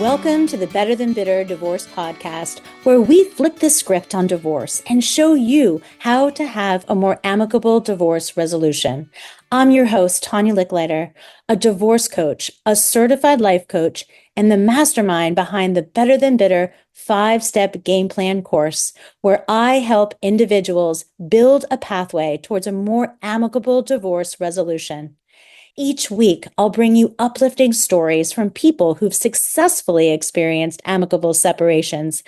Welcome to the Better Than Bitter Divorce Podcast, where we flip the script on divorce and show you how to have a more amicable divorce resolution. I'm your host, Tanya Licklider, a divorce coach, a certified life coach, and the mastermind behind the Better Than Bitter 5-step game plan course, where I help individuals build a pathway towards a more amicable divorce resolution. Each week, I'll bring you uplifting stories from people who've successfully experienced amicable separations,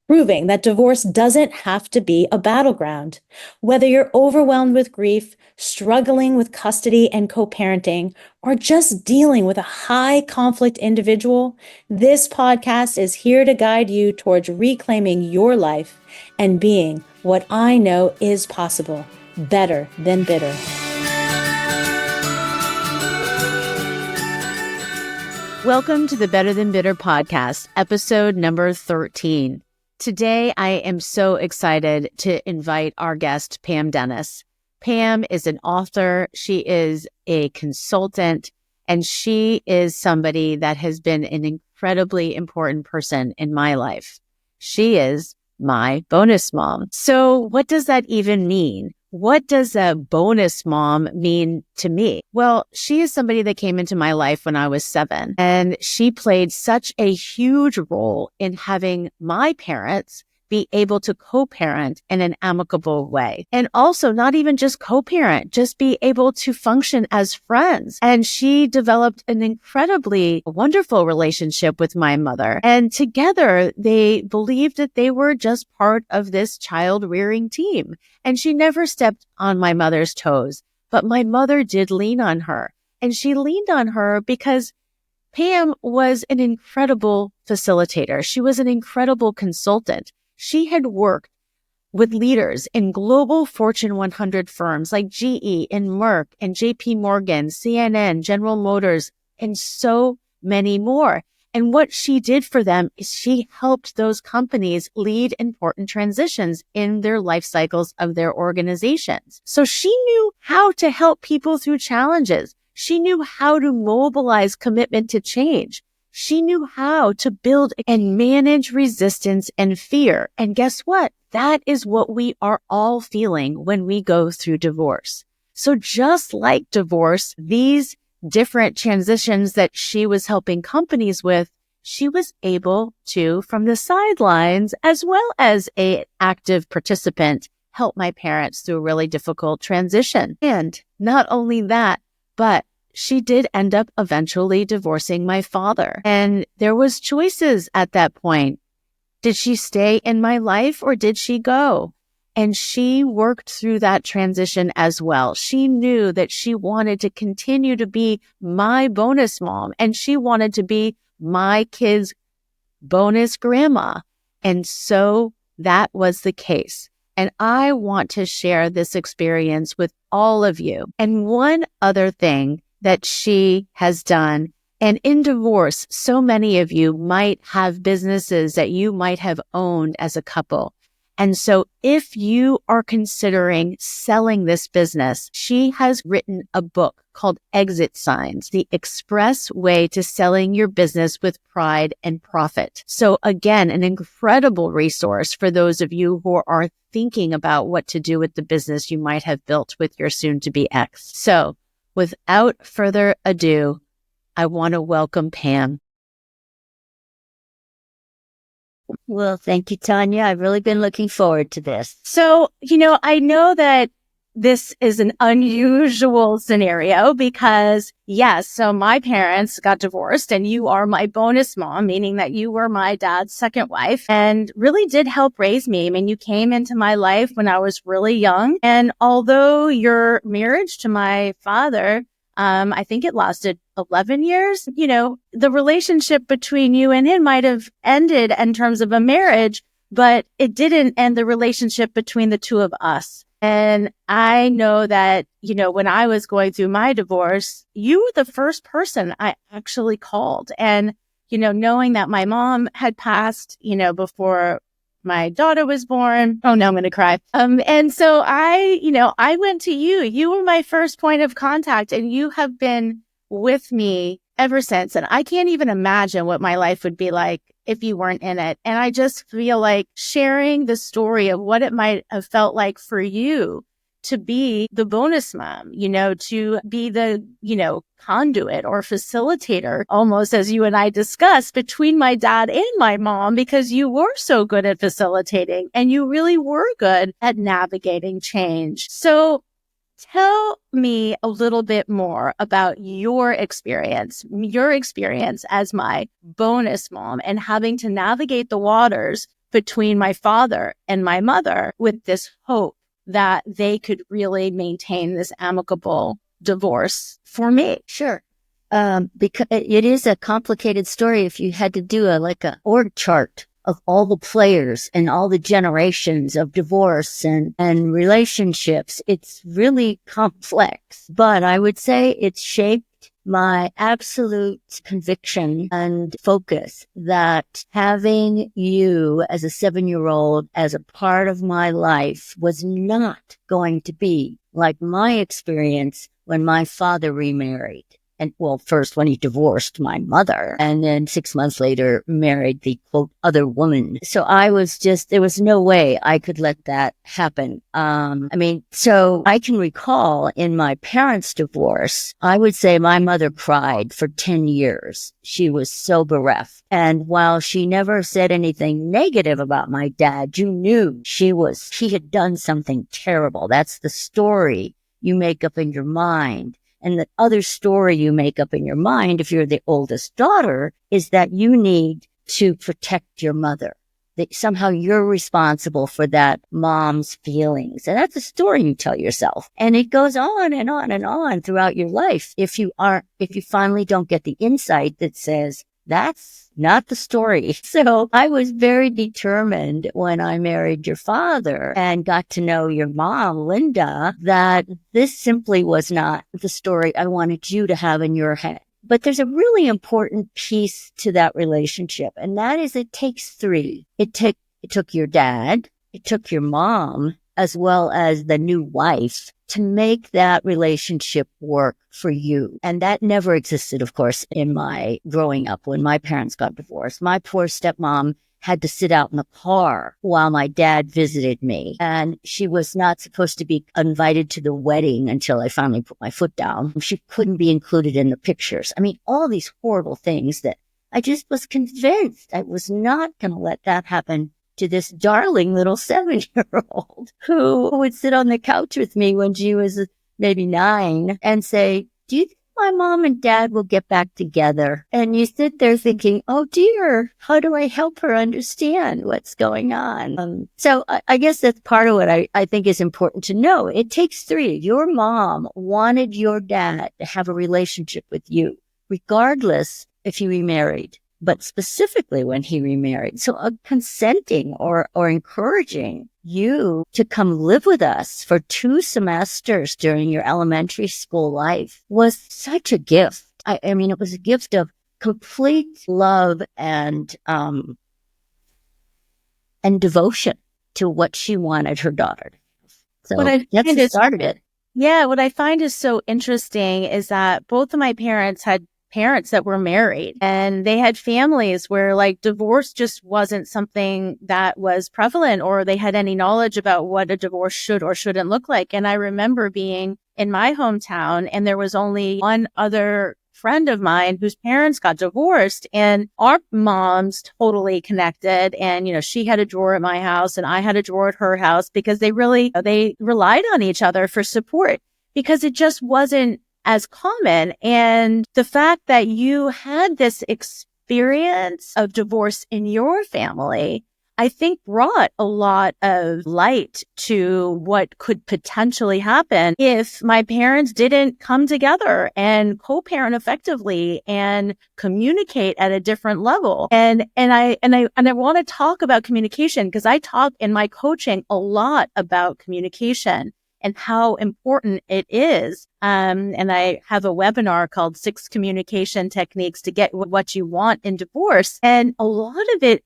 proving that divorce doesn't have to be a battleground. Whether you're overwhelmed with grief, struggling with custody and co-parenting, or just dealing with a high conflict individual, this podcast is here to guide you towards reclaiming your life and being what I know is possible, better than bitter. Welcome to the Better Than Bitter podcast, episode number 13. Today, I am so excited to invite our guest, Pam Dennis. Pam is an author, she is a consultant, and she is somebody that has been an incredibly important person in my life. She is my bonus mom. So what does that even mean? What does a bonus mom mean to me? Well, she is somebody that came into my life when I was 7, and she played such a huge role in having my parents be able to co-parent in an amicable way. And also not even just co-parent, just be able to function as friends. And she developed an incredibly wonderful relationship with my mother. And together they believed that they were just part of this child rearing team. And she never stepped on my mother's toes, but my mother did lean on her. And she leaned on her because Pam was an incredible facilitator. She was an incredible consultant. She had worked with leaders in global Fortune 100 firms like GE and Merck and JP Morgan, CNN, General Motors, and so many more. And what she did for them is she helped those companies lead important transitions in their life cycles of their organizations. So she knew how to help people through challenges. She knew how to mobilize commitment to change. She knew how to build and manage resistance and fear. And guess what? That is what we are all feeling when we go through divorce. So just like divorce, these different transitions that she was helping companies with, she was able to, from the sidelines, as well as an active participant, help my parents through a really difficult transition. And not only that, but she did end up eventually divorcing my father. And there was choices at that point. Did she stay in my life or did she go? And she worked through that transition as well. She knew that she wanted to continue to be my bonus mom, and she wanted to be my kids' bonus grandma. And so that was the case. And I want to share this experience with all of you. And one other thing that she has done. And in divorce, so many of you might have businesses that you might have owned as a couple. And so if you are considering selling this business, she has written a book called Exit Signs, the express way to selling your business with pride and profit. So again, an incredible resource for those of you who are thinking about what to do with the business you might have built with your soon-to-be ex. So without further ado, I want to welcome Pam. Well, thank you, Tanya. I've really been looking forward to this. So, I know that this is an unusual scenario because, yes, so my parents got divorced and you are my bonus mom, meaning that you were my dad's second wife and really did help raise me. I mean, you came into my life when I was really young. And although your marriage to my father, I think it lasted 11 years, the relationship between you and him might have ended in terms of a marriage, but it didn't end the relationship between the two of us. And I know that, when I was going through my divorce, you were the first person I actually called. And, knowing that my mom had passed, before my daughter was born. Oh no, I'm going to cry. And so I went to you. You were my first point of contact and you have been with me ever since. And I can't even imagine what my life would be like if you weren't in it. And I just feel like sharing the story of what it might have felt like for you to be the bonus mom, to be the, conduit or facilitator, almost as you and I discussed, between my dad and my mom, because you were so good at facilitating and you really were good at navigating change. So tell me a little bit more about your experience as my bonus mom and having to navigate the waters between my father and my mother with this hope that they could really maintain this amicable divorce for me. Sure. Because it is a complicated story. If you had to do a org chart of all the players and all the generations of divorce and relationships, it's really complex. But I would say it's shaped my absolute conviction and focus that having you as a 7-year-old as a part of my life was not going to be like my experience when my father remarried. And first when he divorced my mother and then 6 months later married the quote other woman. So there was no way I could let that happen. So I can recall in my parents' divorce, I would say my mother cried for 10 years. She was so bereft. And while she never said anything negative about my dad, you knew he had done something terrible. That's the story you make up in your mind. And the other story you make up in your mind, if you're the oldest daughter, is that you need to protect your mother. That somehow you're responsible for that mom's feelings. And that's a story you tell yourself. And it goes on and on and on throughout your life. If you finally don't get the insight that says, that's not the story. So I was very determined when I married your father and got to know your mom, Linda, that this simply was not the story I wanted you to have in your head. But there's a really important piece to that relationship, and that is it takes three. It took your dad, it took your mom, as well as the new wife to make that relationship work for you. And that never existed, of course, in my growing up when my parents got divorced. My poor stepmom had to sit out in the car while my dad visited me. And she was not supposed to be invited to the wedding until I finally put my foot down. She couldn't be included in the pictures. All these horrible things that I just was convinced I was not going to let that happen to this darling little 7-year-old who would sit on the couch with me when she was maybe 9 and say, do you think my mom and dad will get back together? And you sit there thinking, oh dear, how do I help her understand what's going on? So I guess that's part of what I think is important to know. It takes three. Your mom wanted your dad to have a relationship with you, regardless if he remarried, but specifically when he remarried. So consenting or encouraging you to come live with us for 2 semesters during your elementary school life was such a gift. It was a gift of complete love and devotion to what she wanted her daughter. So that's started it. Yeah, what I find is so interesting is that both of my parents had parents that were married and they had families where divorce just wasn't something that was prevalent or they had any knowledge about what a divorce should or shouldn't look like. And I remember being in my hometown and there was only one other friend of mine whose parents got divorced and our moms totally connected. And, she had a drawer at my house and I had a drawer at her house because they relied on each other for support because it just wasn't as common. And the fact that you had this experience of divorce in your family, I think brought a lot of light to what could potentially happen if my parents didn't come together and co-parent effectively and communicate at a different level. And I want to talk about communication because I talk in my coaching a lot about communication and how important it is. And I have a webinar called 6 Communication Techniques to Get What You Want in Divorce. And a lot of it,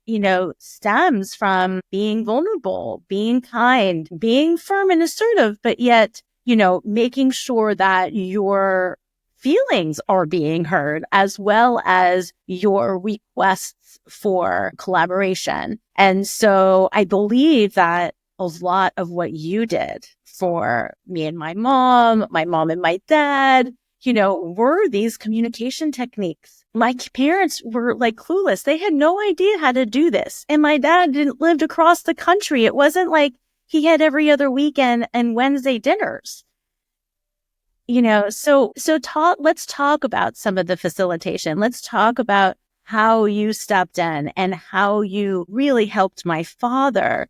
stems from being vulnerable, being kind, being firm and assertive, but yet, making sure that you're feelings are being heard, as well as your requests for collaboration. And so I believe that a lot of what you did for me and my mom and my dad, were these communication techniques. My parents were like clueless. They had no idea how to do this. And my dad lived across the country. It wasn't like he had every other weekend and Wednesday dinners. Let's talk about some of the facilitation. Let's talk about how you stepped in and how you really helped my father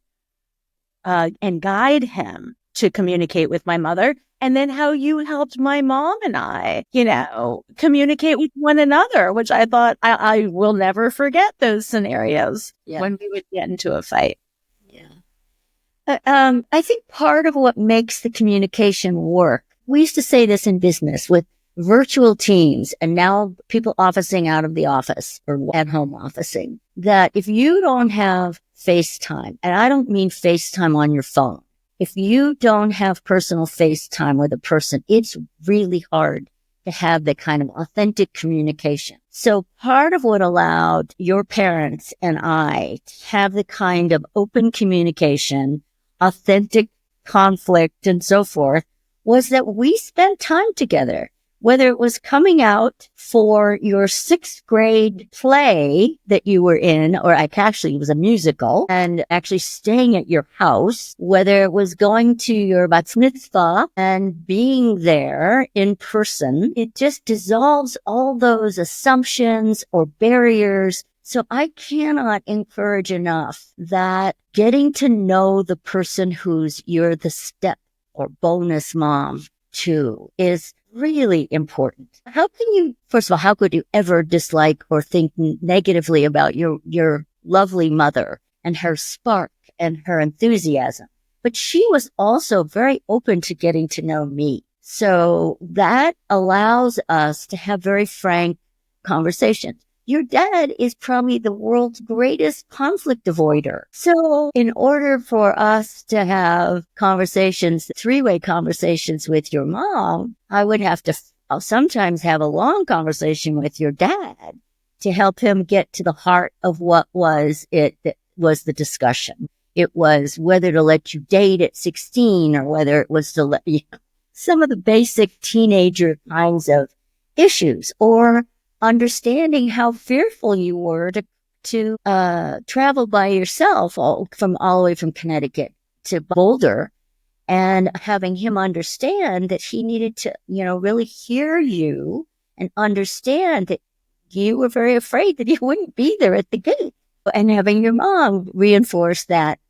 and guide him to communicate with my mother. And then how you helped my mom and I, communicate with one another, which I thought I will never forget those scenarios when we would get into a fight. Yeah. I think part of what makes the communication work, we used to say this in business with virtual teams and now people officing out of the office or at home officing, that if you don't have FaceTime, and I don't mean FaceTime on your phone, if you don't have personal FaceTime with a person, it's really hard to have the kind of authentic communication. So part of what allowed your parents and I to have the kind of open communication, authentic conflict and so forth, was that we spent time together. Whether it was coming out for your 6th grade play that you were in, or actually it was a musical, and actually staying at your house, whether it was going to your bat mitzvah and being there in person, it just dissolves all those assumptions or barriers. So I cannot encourage enough that getting to know the person who's you're the step or bonus mom to is really important. How could you ever dislike or think negatively about your lovely mother and her spark and her enthusiasm? But she was also very open to getting to know me. So that allows us to have very frank conversations. Your dad is probably the world's greatest conflict avoider. So in order for us to have conversations, 3-way conversations with your mom, I would have to sometimes have a long conversation with your dad to help him get to the heart of what was it that was the discussion. It was whether to let you date at 16 or whether it was to let you, some of the basic teenager kinds of issues, or understanding how fearful you were to travel by yourself all the way from Connecticut to Boulder, and having him understand that he needed to, really hear you and understand that you were very afraid that he wouldn't be there at the gate, and having your mom reinforce that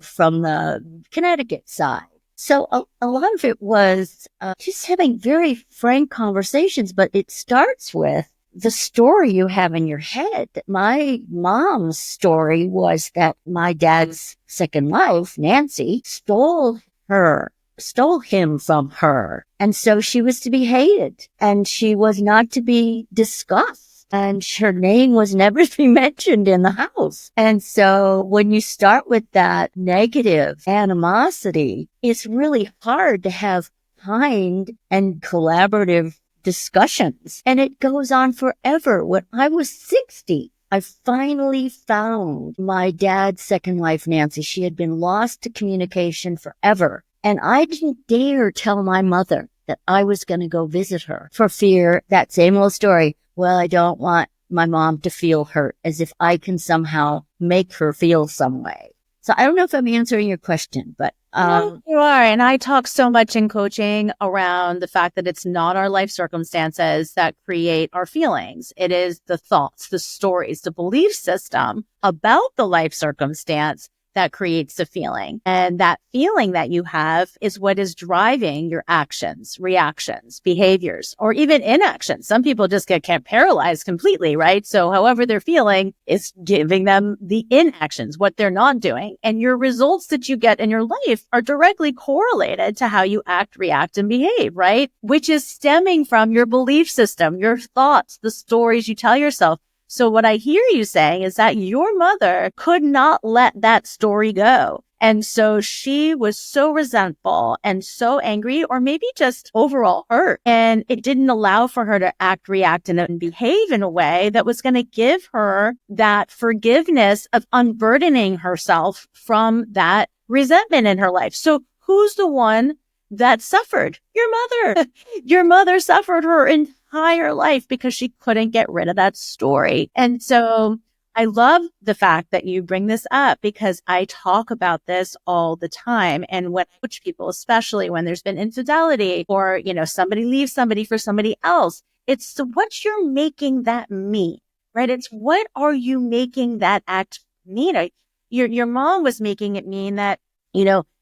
from the Connecticut side. So a lot of it was just having very frank conversations, but it starts with the story you have in your head. My mom's story was that my dad's second wife, Nancy, stole him from her. And so she was to be hated and she was not to be discussed. And her name was never to be mentioned in the house. And so when you start with that negative animosity, it's really hard to have kind and collaborative discussions. And it goes on forever. When I was 60, I finally found my dad's second wife, Nancy. She had been lost to communication forever. And I didn't dare tell my mother that I was going to go visit her for fear, that same old story. Well, I don't want my mom to feel hurt, as if I can somehow make her feel some way. So I don't know if I'm answering your question, but no, you are. And I talk so much in coaching around the fact that it's not our life circumstances that create our feelings. It is the thoughts, the stories, the belief system about the life circumstance that creates the feeling. And that feeling that you have is what is driving your actions, reactions, behaviors, or even inactions. Some people just get paralyzed completely, right? So however they're feeling is giving them the inactions, what they're not doing. And your results that you get in your life are directly correlated to how you act, react, and behave, right? Which is stemming from your belief system, your thoughts, the stories you tell yourself. So what I hear you saying is that your mother could not let that story go. And so she was so resentful and so angry, or maybe just overall hurt. And it didn't allow for her to act, react, and behave in a way that was going to give her that forgiveness of unburdening herself from that resentment in her life. So who's the one that suffered? Your mother. Your mother suffered her entire life because she couldn't get rid of that story. And so I love the fact that you bring this up, because I talk about this all the time. And when I coach people, especially when there's been infidelity or, somebody leaves somebody for somebody else, it's what you're making that mean, right? It's what are you making that act mean? Your mom was making it mean that,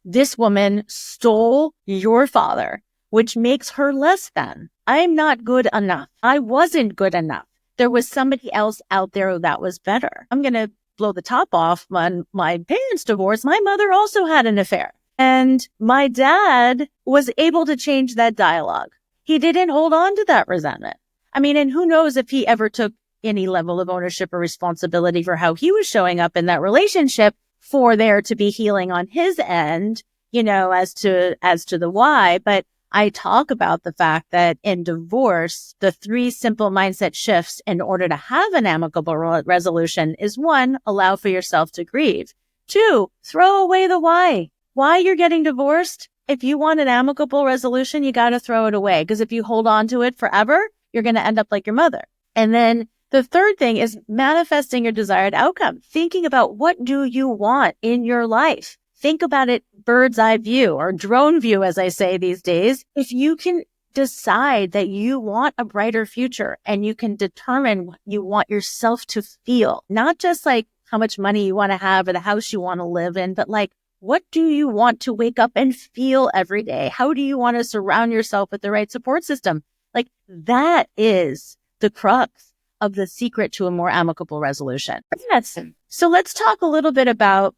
this woman stole your father, which makes her less than. I'm not good enough. I wasn't good enough. There was somebody else out there that was better. I'm going to blow the top off. When my parents divorced, my mother also had an affair. And my dad was able to change that dialogue. He didn't hold on to that resentment. And who knows if he ever took any level of ownership or responsibility for how he was showing up in that relationship for there to be healing on his end, as to the why. But I talk about the fact that in divorce, the 3 simple mindset shifts in order to have an amicable resolution is 1, allow for yourself to grieve. 2, throw away the why you're getting divorced. If you want an amicable resolution, you got to throw it away, because if you hold on to it forever, you're going to end up like your mother. And then the third thing is manifesting your desired outcome, thinking about what do you want in your life. Think about it bird's eye view, or drone view, as I say these days. If you can decide that you want a brighter future and you can determine what you want yourself to feel, not just like how much money you want to have or the house you want to live in, but like, what do you want to wake up and feel every day? How do you want to surround yourself with the right support system? Like, that is the crux of the secret to a more amicable resolution. Yes. So let's talk a little bit about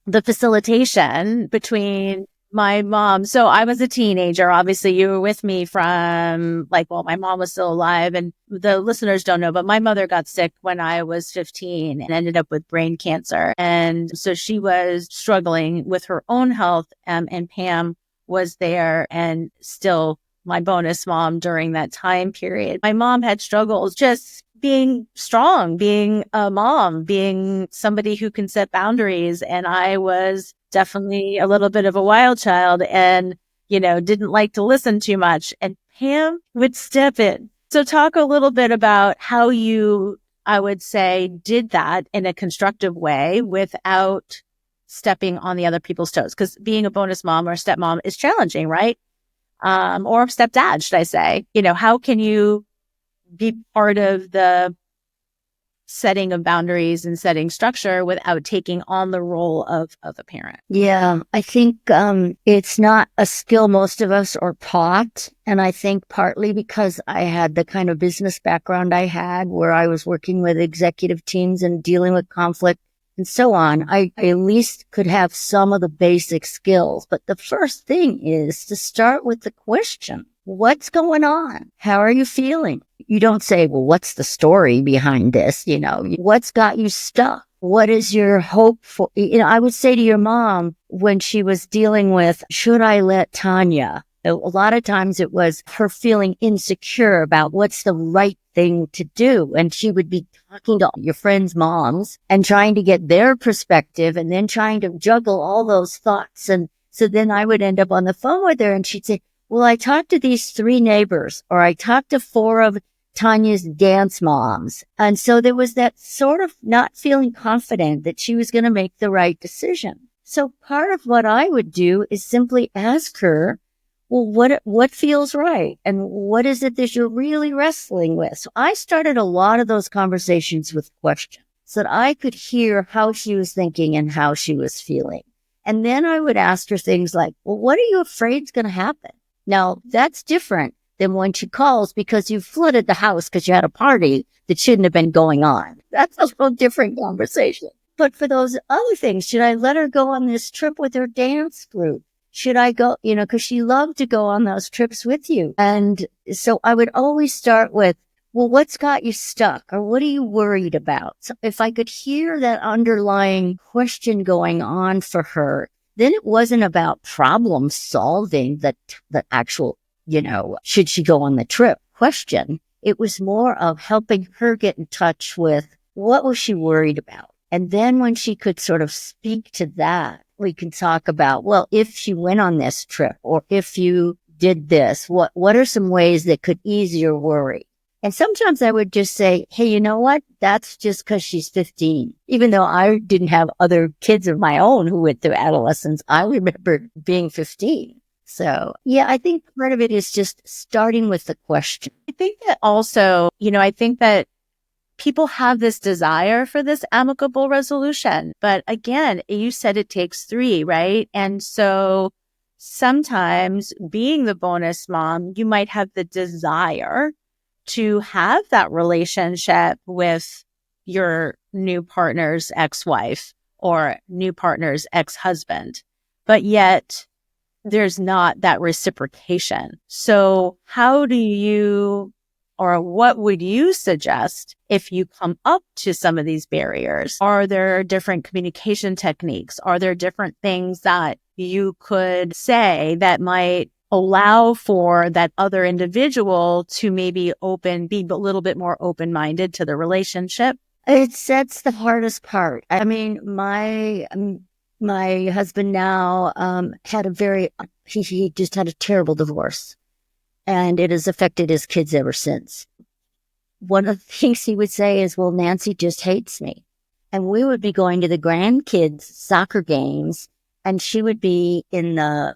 the facilitation between my mom. So I was a teenager. Obviously, you were with me from my mom was still alive, and the listeners don't know, but my mother got sick when I was 15 and ended up with brain cancer. And so she was struggling with her own health, and Pam was there and still my bonus mom during that time period. My mom had struggles just being strong, being a mom, being somebody who can set boundaries. And I was definitely a little bit of a wild child and, didn't like to listen too much. And Pam would step in. So talk a little bit about how you, I would say, did that in a constructive way without stepping on the other people's toes. Because being a bonus mom or a stepmom is challenging, right? Or stepdad, should I say. How can you be part of the setting of boundaries and setting structure without taking on the role of a parent? Yeah, I think it's not a skill most of us are taught. And I think partly because I had the kind of business background I had, where I was working with executive teams and dealing with conflict and so on, I at least could have some of the basic skills. But the first thing is to start with the question. What's going on? How are you feeling? You don't say, well, what's the story behind this? What's got you stuck? What is your hope for? I would say to your mom when she was dealing with, should I let Tanya? A lot of times it was her feeling insecure about what's the right thing to do. And she would be talking to your friends' moms and trying to get their perspective and then trying to juggle all those thoughts. And so then I would end up on the phone with her and she'd say, well, I talked to these 3 neighbors, or I talked to 4 of Tanya's dance moms. And so there was that sort of not feeling confident that she was going to make the right decision. So part of what I would do is simply ask her, well, what feels right? And what is it that you're really wrestling with? So I started a lot of those conversations with questions so that I could hear how she was thinking and how she was feeling. And then I would ask her things like, well, what are you afraid is going to happen? Now, that's different than when she calls because you flooded the house because you had a party that shouldn't have been going on. That's a little different conversation. But for those other things, should I let her go on this trip with her dance group? Should I go, because she loved to go on those trips with you. And so I would always start with, well, what's got you stuck, or what are you worried about? So if I could hear that underlying question going on for her, then it wasn't about problem solving the actual, should she go on the trip question. It was more of helping her get in touch with what was she worried about. And then when she could sort of speak to that, we can talk about, well, if she went on this trip or if you did this, what are some ways that could ease your worry? And sometimes I would just say, hey, you know what? That's just because she's 15. Even though I didn't have other kids of my own who went through adolescence, I remember being 15. So, yeah, I think part of it is just starting with the question. I think that also, I think that people have this desire for this amicable resolution. But again, you said it takes 3, right? And so sometimes being the bonus mom, you might have the desire to have that relationship with your new partner's ex-wife or new partner's ex-husband, but yet there's not that reciprocation. So how do you, or what would you suggest if you come up to some of these barriers? Are there different communication techniques? Are there different things that you could say that might allow for that other individual to maybe be a little bit more open-minded to the relationship? That's the hardest part. I mean, my husband now he just had a terrible divorce, and it has affected his kids ever since. One of the things he would say is, well, Nancy just hates me. And we would be going to the grandkids' soccer games, and she would be in the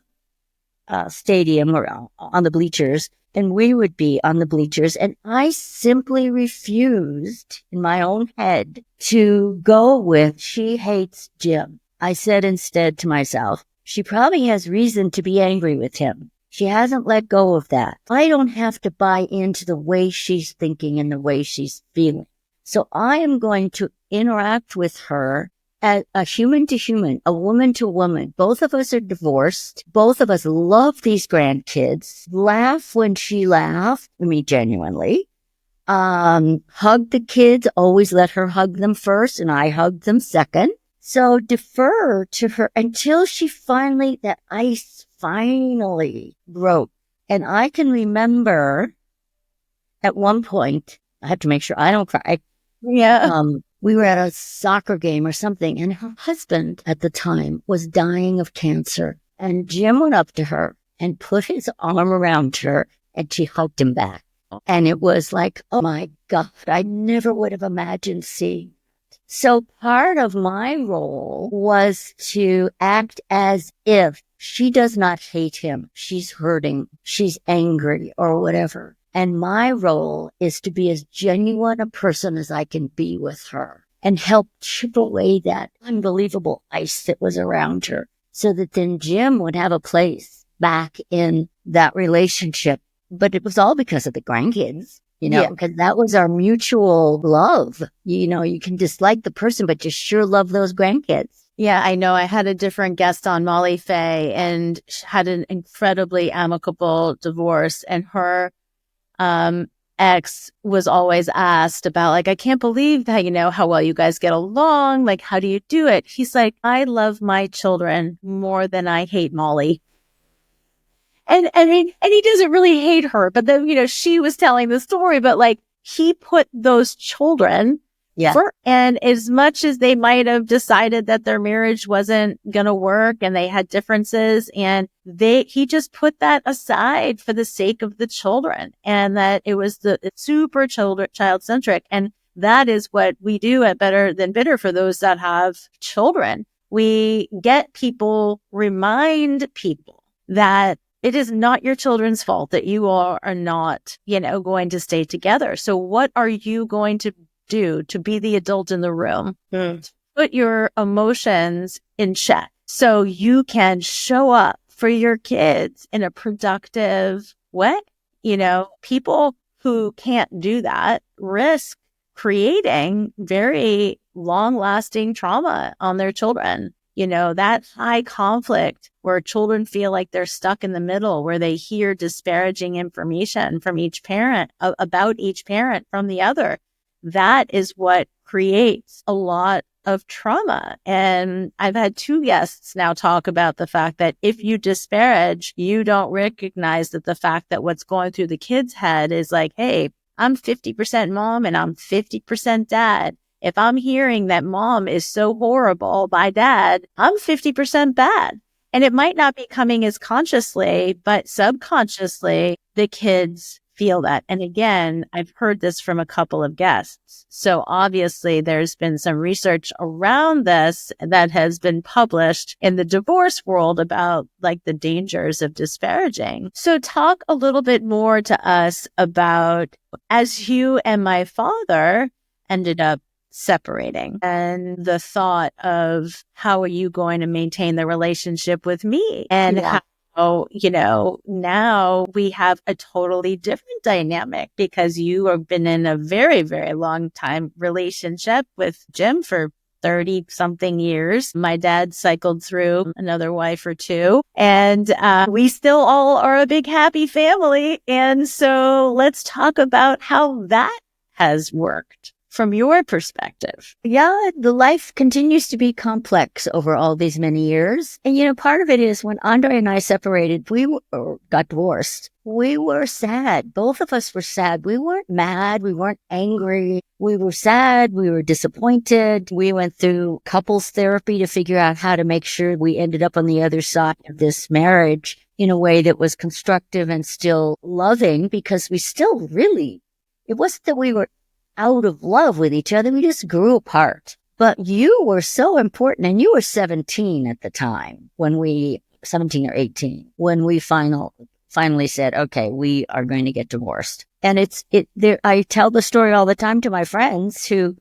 stadium or on the bleachers, and we would be on the bleachers. And I simply refused in my own head to go with, she hates Jim. I said instead to myself, she probably has reason to be angry with him. She hasn't let go of that. I don't have to buy into the way she's thinking and the way she's feeling. So I am going to interact with her as a human to human, a woman to woman. Both of us are divorced. Both of us love these grandkids. Laugh when she laughed. I mean, genuinely. Hug the kids. Always let her hug them first, and I hug them second. So defer to her until that ice finally broke. And I can remember at one point, I have to make sure I don't cry. Yeah. We were at a soccer game or something, and her husband at the time was dying of cancer. And Jim went up to her and put his arm around her, and she hugged him back. And it was like, oh my God, I never would have imagined seeing. So part of my role was to act as if she does not hate him. She's hurting. She's angry or whatever. And my role is to be as genuine a person as I can be with her and help chip away that unbelievable ice that was around her so that then Jim would have a place back in that relationship. But it was all because of the grandkids, because that was our mutual love. You can dislike the person, but you sure love those grandkids. Yeah, I know. I had a different guest on, Molly Faye, and had an incredibly amicable divorce, and her ex was always asked about, like, I can't believe that, how well you guys get along. Like, how do you do it? He's like, I love my children more than I hate Molly. And he doesn't really hate her, but then, she was telling the story, but like he put those children and as much as they might have decided that their marriage wasn't going to work and they had differences, and he just put that aside for the sake of the children, and that it's super child centric. And that is what we do at Better Than Bitter for those that have children. We remind people that it is not your children's fault that you are not, going to stay together. So what are you going to do to be the adult in the room? Put your emotions in check so you can show up for your kids in a productive way. People who can't do that risk creating very long-lasting trauma on their children. that high conflict where children feel like they're stuck in the middle, where they hear disparaging information from each parent about each parent from the other. That is what creates a lot of trauma. And I've had 2 guests now talk about the fact that if you disparage, you don't recognize that the fact that what's going through the kid's head is like, hey, I'm 50% mom and I'm 50% dad. If I'm hearing that mom is so horrible by dad, I'm 50% bad. And it might not be coming as consciously, but subconsciously, the kids feel that. And again, I've heard this from a couple of guests. So obviously there's been some research around this that has been published in the divorce world about like the dangers of disparaging. So talk a little bit more to us about, as you and my father ended up separating, and the thought of how are you going to maintain the relationship with me, and how, now we have a totally different dynamic because you have been in a very, very long time relationship with Jim for 30 something years. My dad cycled through another wife or 2, and we still all are a big happy family. And so let's talk about how that has worked from your perspective. Yeah, the life continues to be complex over all these many years. And, part of it is when Andre and I separated, got divorced. We were sad. Both of us were sad. We weren't mad. We weren't angry. We were sad. We were disappointed. We went through couples therapy to figure out how to make sure we ended up on the other side of this marriage in a way that was constructive and still loving, because we still it wasn't that we were out of love with each other. We just grew apart. But you were so important, and you were 17 at the time 17 or 18, when we finally said, okay, we are going to get divorced. And I tell the story all the time to my friends who,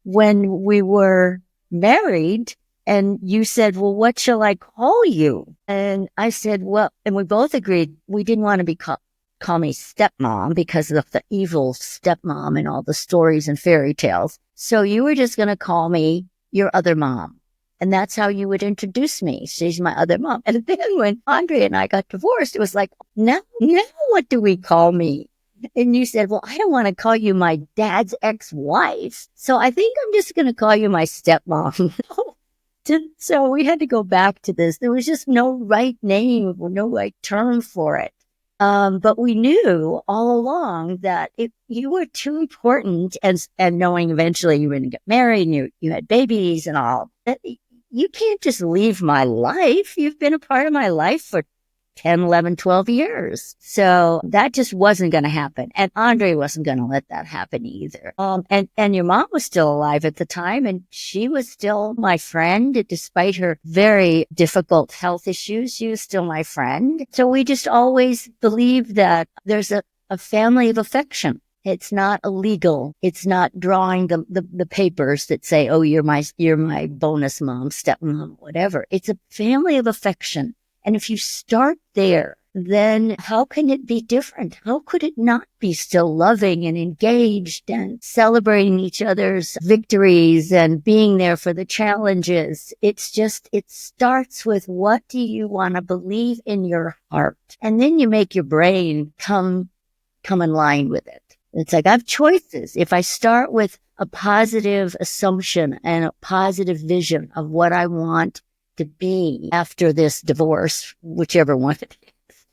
when we were married and you said, well, what shall I call you? And I said, well, and we both agreed we didn't want to be call me stepmom because of the evil stepmom and all the stories and fairy tales. So you were just going to call me your other mom. And that's how you would introduce me. She's my other mom. And then when Andre and I got divorced, it was like, now what do we call me? And you said, well, I don't want to call you my dad's ex-wife. So I think I'm just going to call you my stepmom. So we had to go back to this. There was just no right name or no right term for it. But we knew all along that you were too important, and knowing eventually you were going to get married and you had babies and all, that you can't just leave my life. You've been a part of my life for 10, 11, 12 years. So that just wasn't going to happen. And Andre wasn't going to let that happen either. And your mom was still alive at the time, and she was still my friend. Despite her very difficult health issues, she was still my friend. So we just always believed that there's a family of affection. It's not illegal. It's not drawing the papers that say, oh, you're my bonus mom, stepmom, whatever. It's a family of affection. And if you start there, then how can it be different? How could it not be still loving and engaged and celebrating each other's victories and being there for the challenges? It starts with, what do you want to believe in your heart? And then you make your brain come in line with it. It's like, I have choices. If I start with a positive assumption and a positive vision of what I want to be after this divorce, whichever one it is,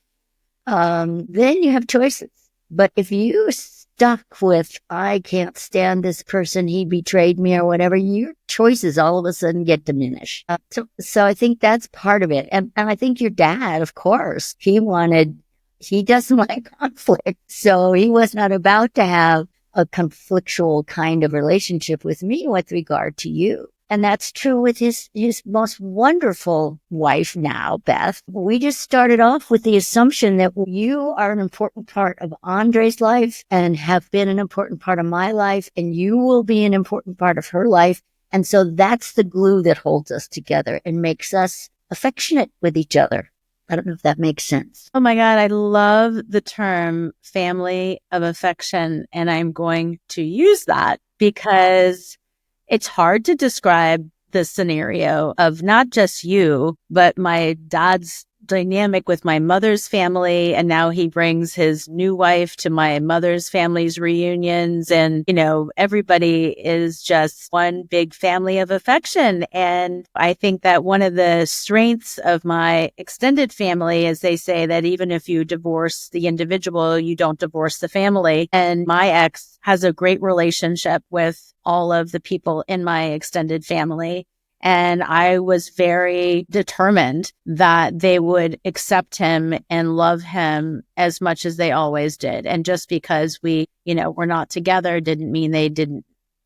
then you have choices. But if you stuck with, I can't stand this person, he betrayed me or whatever, your choices all of a sudden get diminished. So I think that's part of it. And I think your dad, of course, he doesn't like conflict. So he was not about to have a conflictual kind of relationship with me with regard to you. And that's true with his most wonderful wife now, Beth. We just started off with the assumption that you are an important part of Andre's life and have been an important part of my life, and you will be an important part of her life. And so that's the glue that holds us together and makes us affectionate with each other. I don't know if that makes sense. Oh my God, I love the term family of affection, and I'm going to use that because it's hard to describe this scenario of not just you, but my dad's dynamic with my mother's family. And now he brings his new wife to my mother's family's reunions. And, everybody is just one big family of affection. And I think that one of the strengths of my extended family is they say that even if you divorce the individual, you don't divorce the family. And my ex has a great relationship with all of the people in my extended family. And I was very determined that they would accept him and love him as much as they always did. And just because we, were not together didn't mean they didn't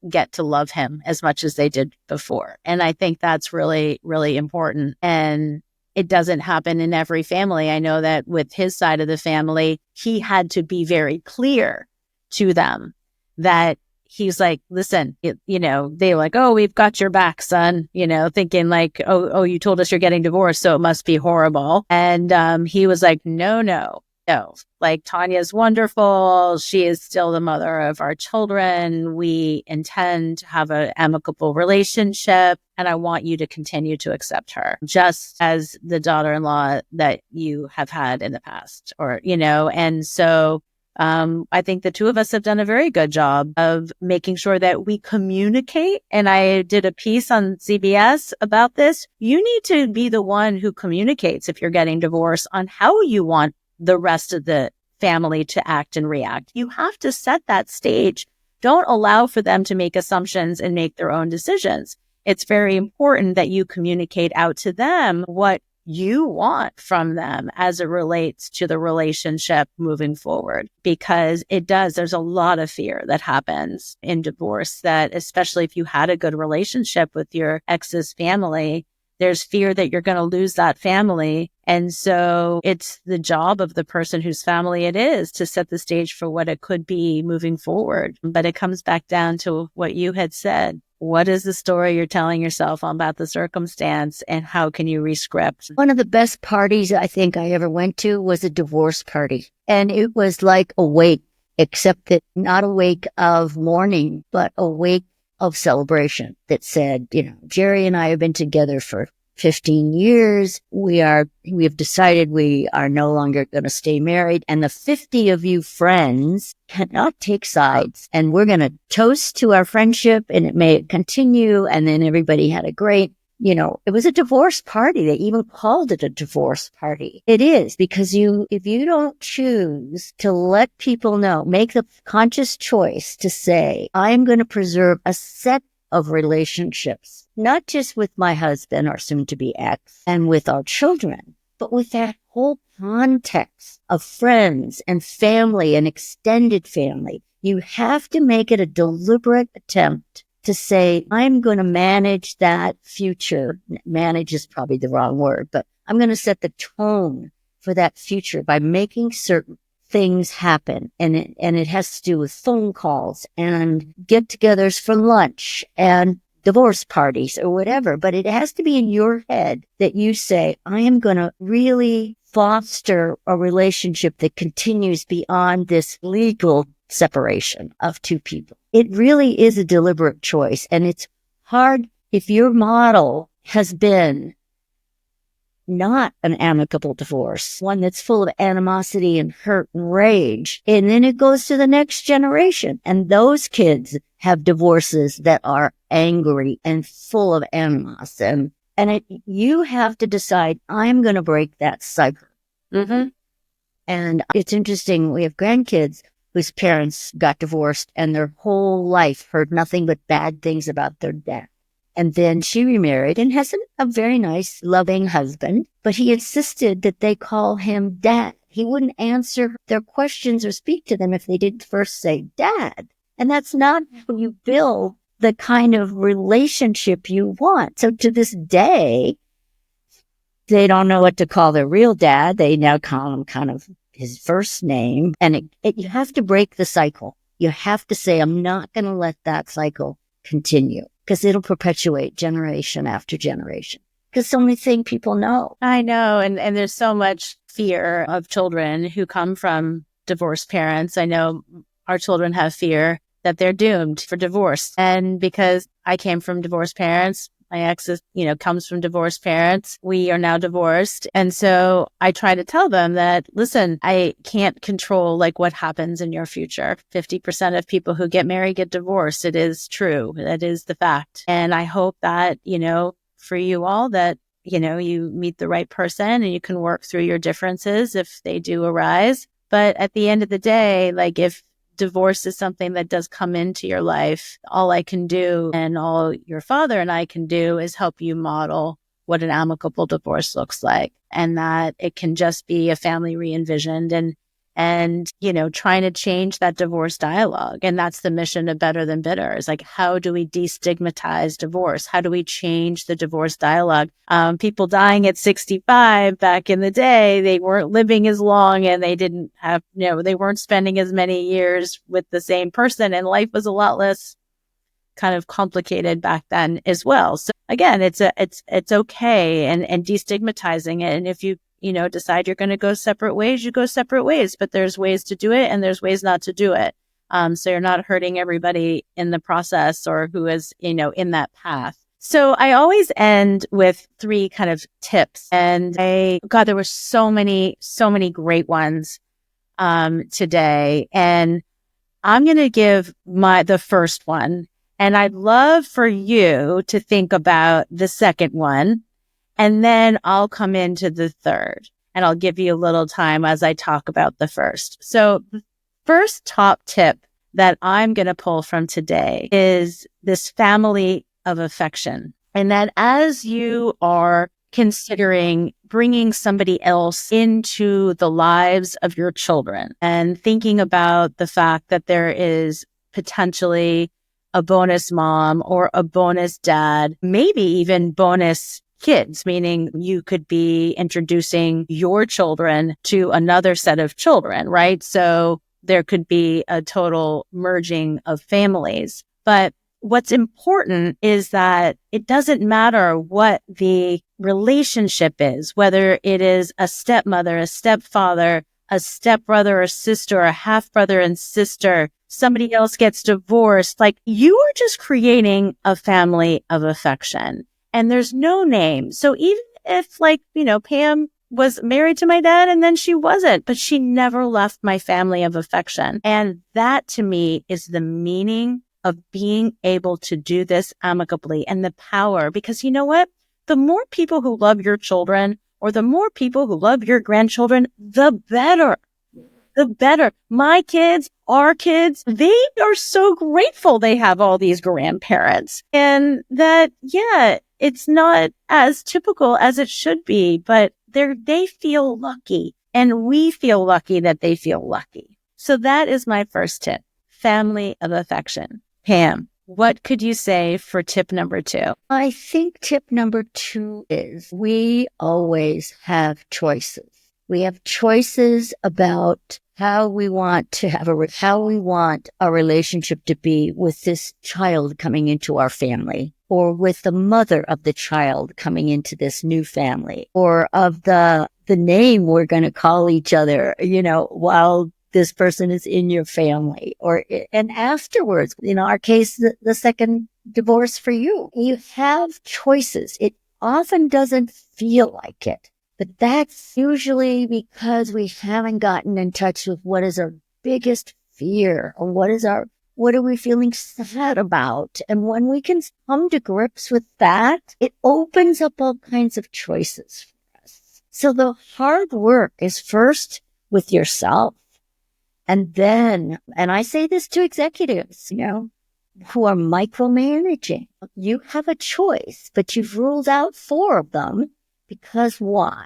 get to love him as much as they did before. And I think that's really, really important. And it doesn't happen in every family. I know that with his side of the family, he had to be very clear to them that he's like, listen, they were like, oh, we've got your back, son, thinking like, oh, you told us you're getting divorced, so it must be horrible. And he was like, no. Like, Tanya's wonderful. She is still the mother of our children. We intend to have an amicable relationship, and I want you to continue to accept her just as the daughter-in-law that you have had in the past, and so I think the two of us have done a very good job of making sure that we communicate. And I did a piece on CBS about this. You need to be the one who communicates if you're getting divorced on how you want the rest of the family to act and react. You have to set that stage. Don't allow for them to make assumptions and make their own decisions. It's very important that you communicate out to them what you want from them as it relates to the relationship moving forward, because there's a lot of fear that happens in divorce, that especially if you had a good relationship with your ex's family, there's fear that you're going to lose that family. And so it's the job of the person whose family it is to set the stage for what it could be moving forward. But it comes back down to what you had said. What is the story you're telling yourself about the circumstance, and how can you rescript? One of the best parties I think I ever went to was a divorce party. And it was like a wake, except that not a wake of mourning, but a wake of celebration that said, Jerry and I have been together for 15 years. We have decided we are no longer going to stay married. And the 50 of you friends cannot take sides. And we're going to toast to our friendship, and it may continue. And then everybody had a great, it was a divorce party. They even called it a divorce party. It is, because if you don't choose to let people know, make the conscious choice to say, I'm going to preserve a set of relationships, not just with my husband or soon to be ex and with our children, but with that whole context of friends and family and extended family. You have to make it a deliberate attempt to say, I'm going to manage that future. Manage is probably the wrong word, but I'm going to set the tone for that future by making certain things happen. And it has to do with phone calls and get-togethers for lunch and divorce parties or whatever. But it has to be in your head that you say, I am going to really foster a relationship that continues beyond this legal separation of two people. It really is a deliberate choice. And it's hard if your model has been not an amicable divorce, one that's full of animosity and hurt and rage. And then it goes to the next generation. And those kids have divorces that are angry and full of animos. And you have to decide, I'm going to break that cycle. Mm-hmm. And it's interesting. We have grandkids whose parents got divorced and their whole life heard nothing but bad things about their dad. And then she remarried and has a very nice, loving husband, but he insisted that they call him Dad. He wouldn't answer their questions or speak to them if they didn't first say Dad. And that's not how you build the kind of relationship you want. So to this day, they don't know what to call their real dad. They now call him kind of his first name. And you have to break the cycle. You have to say, I'm not going to let that cycle continue, because it'll perpetuate generation after generation. Because it's the only thing people know. I know. And there's so much fear of children who come from divorced parents. I know our children have fear that they're doomed for divorce. And because I came from divorced parents, My ex is, comes from divorced parents. We are now divorced. And so I try to tell them that, listen, I can't control like what happens in your future. 50% of people who get married get divorced. It is true. That is the fact. And I hope that, for you all that, you meet the right person and you can work through your differences if they do arise. But at the end of the day, like if divorce is something that does come into your life, all I can do and all your father and I can do is help you model what an amicable divorce looks like, and that it can just be a family re-envisioned and trying to change that divorce dialogue. And that's the mission of Better Than Bitter, is like, how do we destigmatize divorce? How do we change the divorce dialogue? People dying at 65 back in the day, they weren't living as long and they didn't have, they weren't spending as many years with the same person, and life was a lot less kind of complicated back then as well. So again, it's okay and destigmatizing it. And if you decide you're going to go separate ways, you go separate ways, but there's ways to do it and there's ways not to do it. So you're not hurting everybody in the process or who is, in that path. So I always end with 3 kind of tips, and there were so many great ones, today. And I'm going to give the first one, and I'd love for you to think about the second one. And then I'll come into the third, and I'll give you a little time as I talk about the first. So the first top tip that I'm going to pull from today is this family of affection. And that as you are considering bringing somebody else into the lives of your children and thinking about the fact that there is potentially a bonus mom or a bonus dad, maybe even bonus kids, meaning you could be introducing your children to another set of children, right? So there could be a total merging of families. But what's important is that it doesn't matter what the relationship is, whether it is a stepmother, a stepfather, a stepbrother or sister, a half brother and sister, somebody else gets divorced. Like, you are just creating a family of affection. And there's no name. So even if Pam was married to my dad and then she wasn't, but she never left my family of affection. And that to me is the meaning of being able to do this amicably and the power, because you know what? The more people who love your children or the more people who love your grandchildren, the better. The better. My kids, our kids, they are so grateful they have all these grandparents. And that, it's not as typical as it should be, but they feel lucky, and we feel lucky that they feel lucky. So that is my first tip, family of affection. Pam, what could you say for tip number 2? I think tip number 2 is we always have choices. We have choices about how we want our relationship to be with this child coming into our family, or with the mother of the child coming into this new family, or of the name we're going to call each other, while this person is in your family, and afterwards, in our case, the second divorce for you. You have choices. It often doesn't feel like it. But that's usually because we haven't gotten in touch with what is our biggest fear, or what are we feeling sad about? And when we can come to grips with that, it opens up all kinds of choices for us. So the hard work is first with yourself. And then, and I say this to executives, who are micromanaging. You have a choice, but you've ruled out 4 of them. Because why?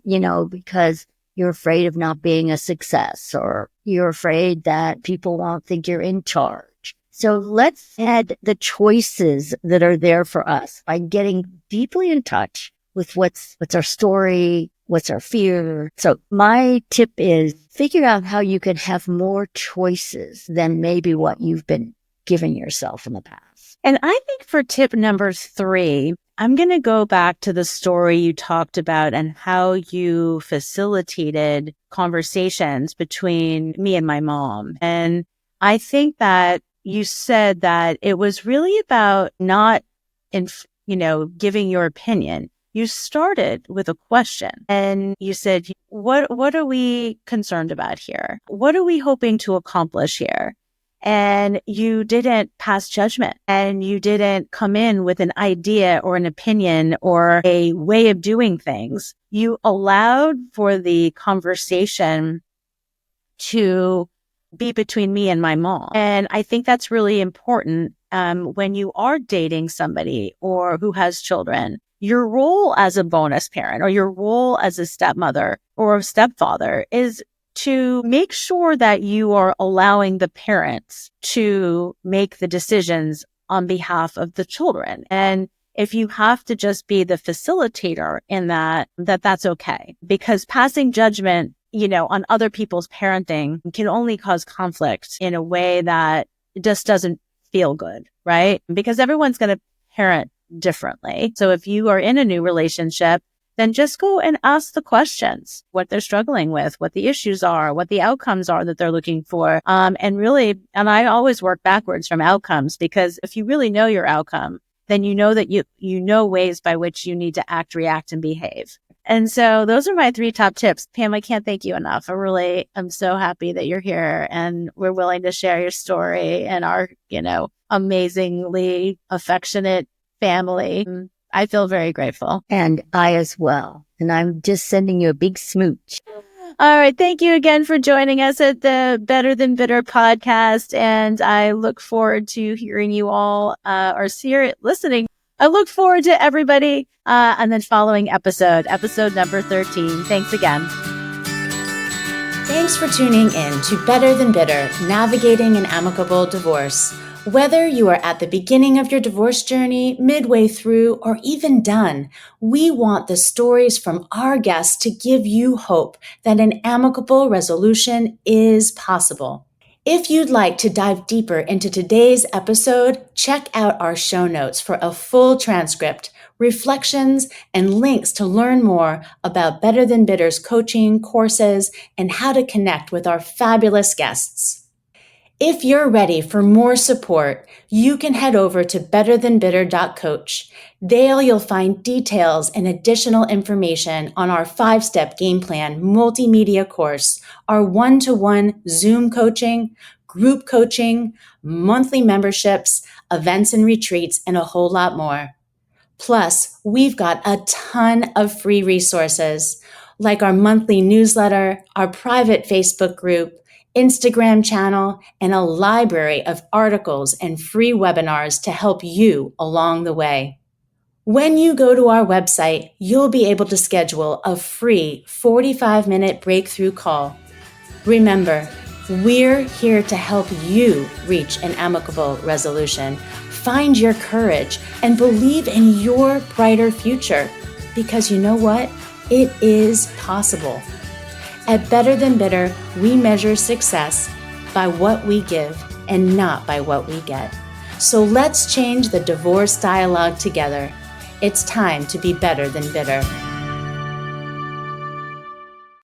Because you're afraid of not being a success, or you're afraid that people won't think you're in charge. So let's add the choices that are there for us by getting deeply in touch with what's our story, what's our fear. So my tip is figure out how you can have more choices than maybe what you've been giving yourself in the past. And I think for tip number 3, I'm going to go back to the story you talked about and how you facilitated conversations between me and my mom. And I think that you said that it was really about not giving your opinion, you started with a question and you said, what are we concerned about here? What are we hoping to accomplish here? And you didn't pass judgment, and you didn't come in with an idea or an opinion or a way of doing things. You allowed for the conversation to be between me and my mom. And I think that's really important when you are dating somebody or who has children. Your role as a bonus parent or your role as a stepmother or a stepfather is to make sure that you are allowing the parents to make the decisions on behalf of the children. And if you have to just be the facilitator in that's okay. Because passing judgment, on other people's parenting can only cause conflict in a way that just doesn't feel good, right? Because everyone's going to parent differently. So if you are in a new relationship, then just go and ask the questions, what they're struggling with, what the issues are, what the outcomes are that they're looking for. And I always work backwards from outcomes, because if you really know your outcome, then you know that you know ways by which you need to act, react, and behave. And so those are my 3 top tips. Pam, I can't thank you enough. I'm so happy that you're here and we're willing to share your story and our, amazingly affectionate family. I feel very grateful. And I as well. And I'm just sending you a big smooch. All right. Thank you again for joining us at the Better Than Bitter podcast. And I look forward to hearing you all listening. I look forward to everybody and then following episode number 13. Thanks again. Thanks for tuning in to Better Than Bitter, Navigating an Amicable Divorce. Whether you are at the beginning of your divorce journey, midway through, or even done, we want the stories from our guests to give you hope that an amicable resolution is possible. If you'd like to dive deeper into today's episode, check out our show notes for a full transcript, reflections, and links to learn more about Better Than Bitter's coaching, courses, and how to connect with our fabulous guests. If you're ready for more support, you can head over to betterthanbitter.coach. There you'll find details and additional information on our 5-step game plan multimedia course, our one-to-one Zoom coaching, group coaching, monthly memberships, events and retreats, and a whole lot more. Plus, we've got a ton of free resources, like our monthly newsletter, our private Facebook group, Instagram channel, and a library of articles and free webinars to help you along the way. When you go to our website, you'll be able to schedule a free 45-minute breakthrough call. Remember, we're here to help you reach an amicable resolution, find your courage, and believe in your brighter future. Because you know what? It is possible. At Better Than Bitter, we measure success by what we give and not by what we get. So let's change the divorce dialogue together. It's time to be better than bitter.